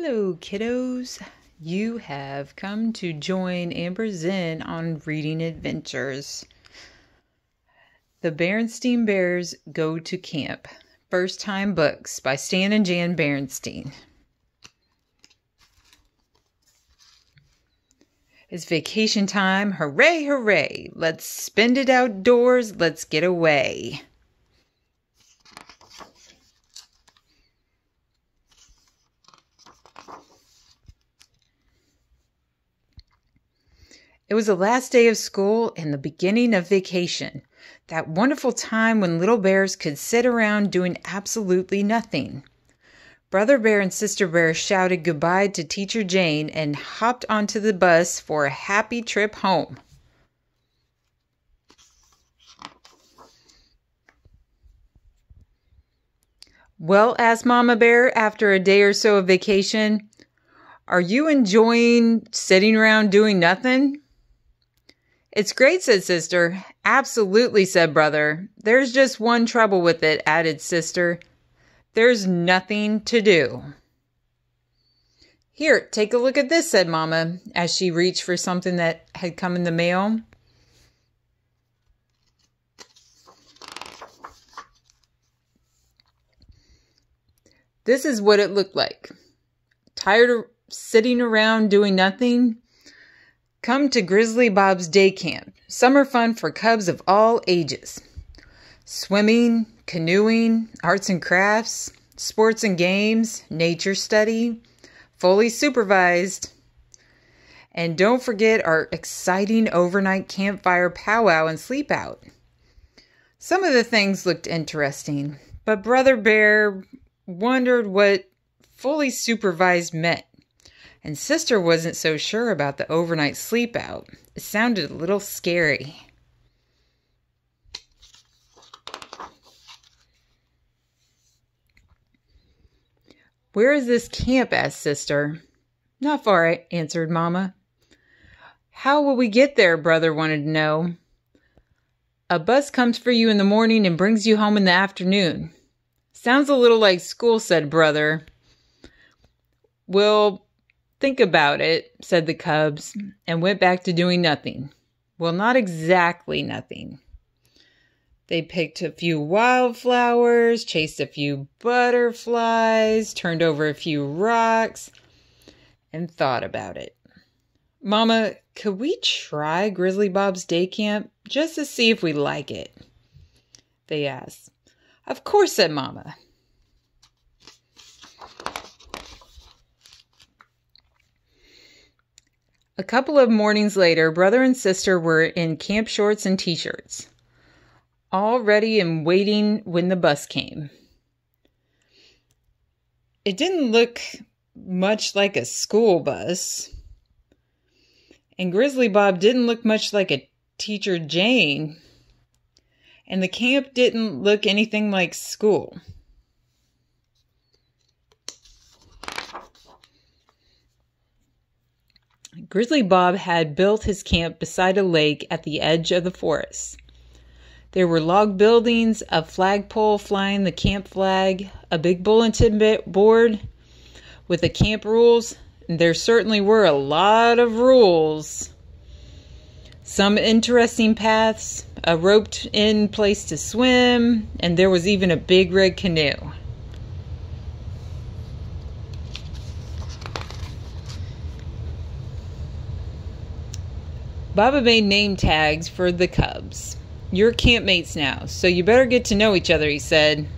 Hello, kiddos. You have come to join AmburZEN on reading adventures. The Berenstain Bears Go to Camp. First Time Books by Stan and Jan Berenstain. It's vacation time. Hooray, hooray. Let's spend it outdoors. Let's get away. It was the last day of school and the beginning of vacation. That wonderful time when little bears could sit around doing absolutely nothing. Brother Bear and Sister Bear shouted goodbye to Teacher Jane and hopped onto the bus for a happy trip home. Well, asked Mama Bear after a day or so of vacation, "Are you enjoying sitting around doing nothing?" "It's great," said Sister. "Absolutely," said Brother. "There's just one trouble with it," added Sister. "There's nothing to do." "Here, take a look at this," said Mama, as she reached for something that had come in the mail. This is what it looked like. Tired of sitting around doing nothing? Come to Grizzly Bob's day camp. Summer fun for cubs of all ages. Swimming, canoeing, arts and crafts, sports and games, nature study, fully supervised. And don't forget our exciting overnight campfire powwow and sleep out. Some of the things looked interesting, but Brother Bear wondered what fully supervised meant. And Sister wasn't so sure about the overnight sleep out. It sounded a little scary. "Where is this camp?" asked Sister. "Not far," answered Mama. "How will we get there?" Brother wanted to know. "A bus comes for you in the morning and brings you home in the afternoon." "Sounds a little like school," said Brother. "Well, think about it," said the cubs, and went back to doing nothing. Well, not exactly nothing. They picked a few wildflowers, chased a few butterflies, turned over a few rocks, and thought about it. "Mama, could we try Grizzly Bob's day camp just to see if we like it?" they asked. "Of course," said Mama. A couple of mornings later, Brother and Sister were in camp shorts and t-shirts, all ready and waiting when the bus came. It didn't look much like a school bus, and Grizzly Bob didn't look much like a Teacher Jane, and the camp didn't look anything like school. Grizzly Bob had built his camp beside a lake at the edge of the forest. There were log buildings, a flagpole flying the camp flag, a big bulletin board with the camp rules. And there certainly were a lot of rules. Some interesting paths, a roped-in place to swim, and there was even a big red canoe. Baba made name tags for the cubs. "You're campmates now, so you better get to know each other," he said.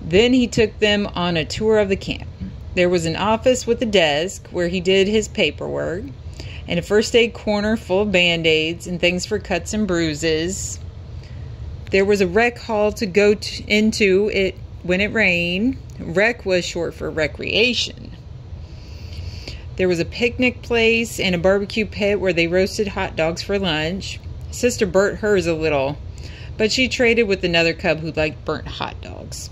Then he took them on a tour of the camp. There was an office with a desk where he did his paperwork, and a first aid corner full of band-aids and things for cuts and bruises. There was a rec hall to go into it when it rained. Rec was short for recreation. There was a picnic place and a barbecue pit where they roasted hot dogs for lunch. Sister burnt hers a little, but she traded with another cub who liked burnt hot dogs.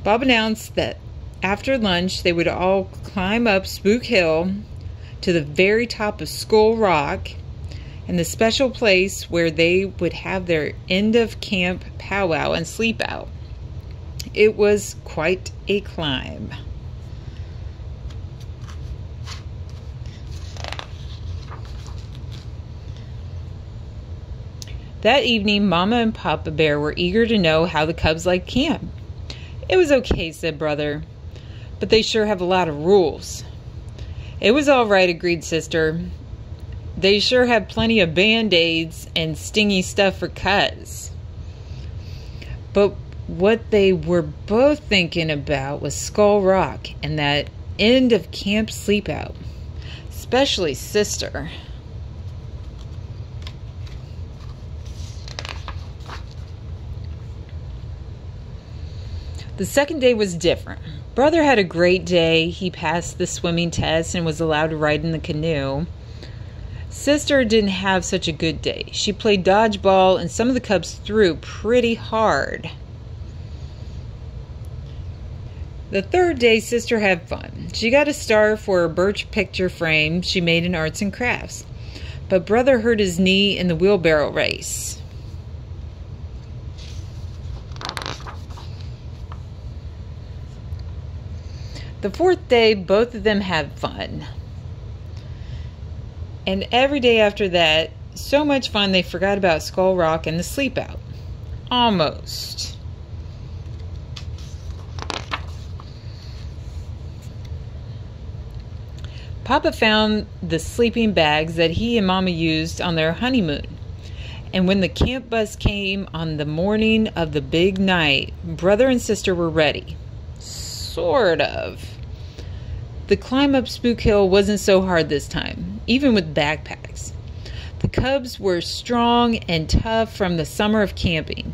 Bob announced that after lunch they would all climb up Spook Hill to the very top of Skull Rock and the special place where they would have their end of camp powwow and sleep out. It was quite a climb. That evening, Mama and Papa Bear were eager to know how the cubs liked camp. "It was okay," said Brother, "but they sure have a lot of rules." "It was all right," agreed Sister. "They sure have plenty of Band-Aids and stingy stuff for cuts." But what they were both thinking about was Skull Rock and that end of camp sleepout, especially Sister. The second day was different. Brother had a great day. He passed the swimming test and was allowed to ride in the canoe. Sister didn't have such a good day. She played dodgeball and some of the cubs threw pretty hard. The third day, Sister had fun. She got a star for a birch picture frame she made in arts and crafts. But Brother hurt his knee in the wheelbarrow race. The fourth day, both of them had fun. And every day after that, so much fun they forgot about Skull Rock and the sleepout. Almost. Papa found the sleeping bags that he and Mama used on their honeymoon. And when the camp bus came on the morning of the big night, Brother and Sister were ready. Sort of. The climb up Spook Hill wasn't so hard this time, even with backpacks. The cubs were strong and tough from the summer of camping.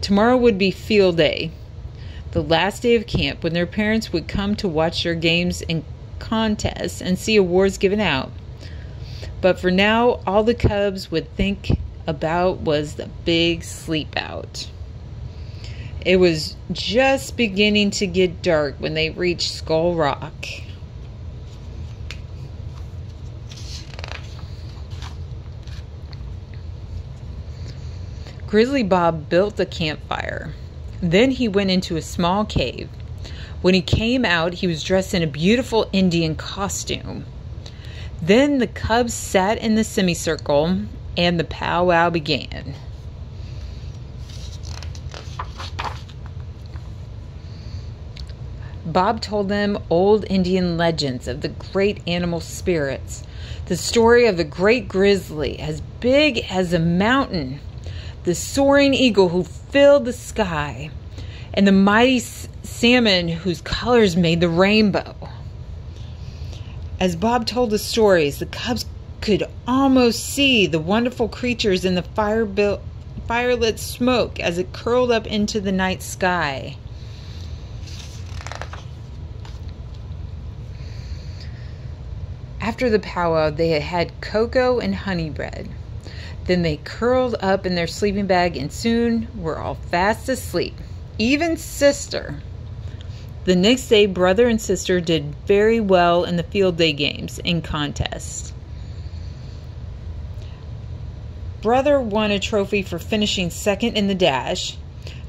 Tomorrow would be field day, the last day of camp, when their parents would come to watch their games and contests and see awards given out. But for now, all the cubs would think about was the big sleep out. It was just beginning to get dark when they reached Skull Rock. Grizzly Bob built a campfire. Then he went into a small cave. When he came out, he was dressed in a beautiful Indian costume. Then the cubs sat in the semicircle and the powwow began. Bob told them old Indian legends of the great animal spirits, the story of the great grizzly as big as a mountain, the soaring eagle who filled the sky, and the mighty salmon whose colors made the rainbow. As Bob told the stories, the cubs could almost see the wonderful creatures in the firelit smoke as it curled up into the night sky. After the powwow, they had cocoa and honey bread. Then they curled up in their sleeping bag and soon were all fast asleep, even Sister. The next day, Brother and Sister did very well in the field day games and contests. Brother won a trophy for finishing second in the dash,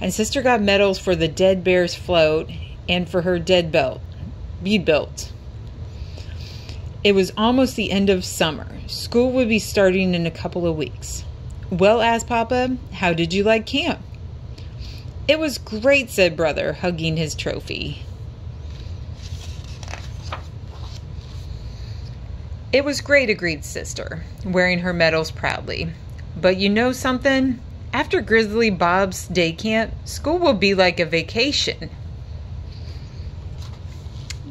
and Sister got medals for the Dead Bears float and for her bead belt. It was almost the end of summer. School would be starting in a couple of weeks. "Well," asked Papa, "how did you like camp?" "It was great," said Brother, hugging his trophy. "It was great," agreed Sister, wearing her medals proudly. "But you know something? After Grizzly Bob's day camp, school will be like a vacation."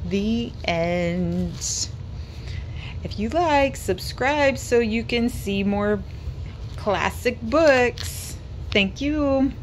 The end. If you like, subscribe so you can see more classic books. Thank you.